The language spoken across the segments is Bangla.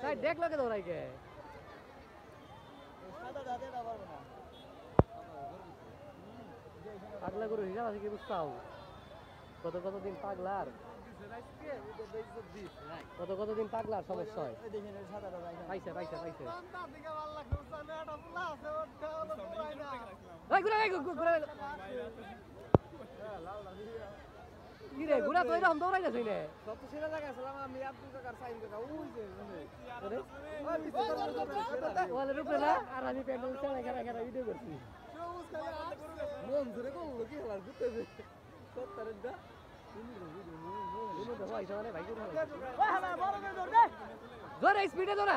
তাই দেখলো কে দৌড়াই কে পাগলা গরু হিসাব আছে কি বুঝতাও কত দিন পাগলার কত দিন পাগলার সমস্যা হয় পাইছে কি রে ঘুরা তো এরকম দৌড়াই যাচ্ছে রে সব তো সেটা জায়গা ছিলাম আমি আব্দুল কাকার সাইন কাকা ওই যে ওয়ালের উপরে না আর আমি প্যান্ডেল চালাই খেলা ভিডিও করছি মন ধরে করলো কি খেলার ঘুরতে সত্তরের দা জোরে স্পিডে দৌড়া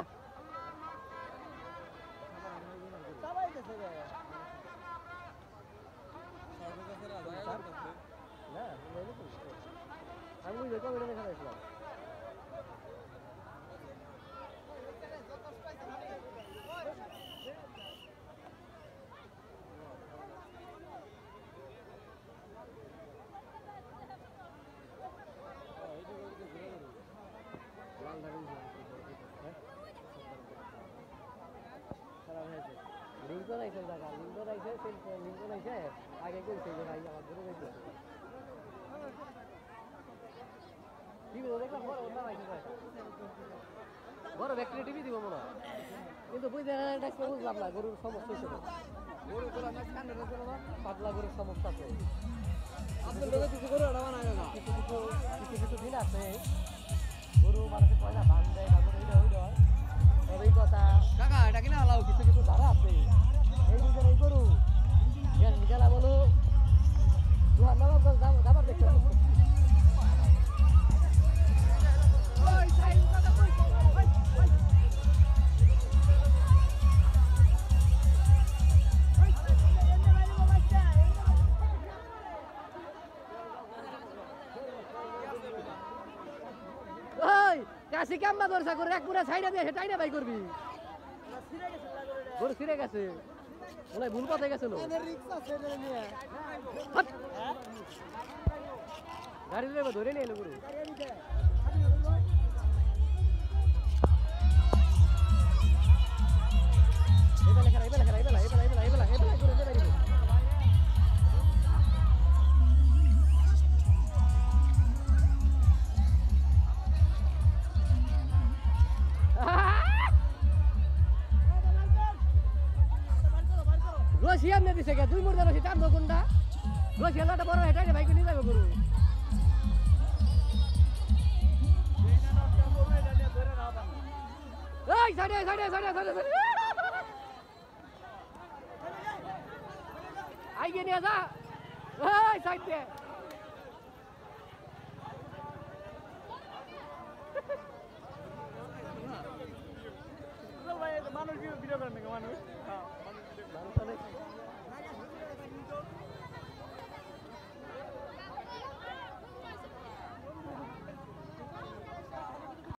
আমি বুঝতে কবে দেখা যাচ্ছিলাম লিঙ্কন আইছে জায়গা লিঙ্কন আইছে আগে কইছে যে ভাই আমার ঘুরে যাইতে কি দেখলাম বড় ওটা আইছে বড় ব্যাটারি টিভি দিব মনে কিন্তু বুঝতে বুঝলাম না গরুর সমস্যা ছিল গরু গোলা মাছ কান্না ছিল না পাতলা গরুর সমস্যা আছে আপনার লোকে কিছু গরু ওটা বানায় না কিছু দিন আছে গরু মানুষের পয়সা ভাঙ দেয় তারপরে এই কথা কাকা এটা কিনা হালাও কিছু ধারা আছে এই দুজন এই গরু গেলা বলো দাবার দেখতে কাশি কাম্বা দরজা করে এক পুরা সাইডে দিয়ে হেটাই না ভাই করবি গরু ছিঁড়ে গেছে ওলাই ভুল পথে গেছিল গাড়ি ধরে নিয়ে এলো গরু রশিয়া নিয়ে দিছে দুই মুর্দা রশি টানবো কোনটা রশিয়াটা বড় হেঁটে ভাইকে নিয়ে যাবে গরু আইগে নিয়ে যা সাইড দিয়ে মানুষ ভিডিও করেন নাকি মানুষ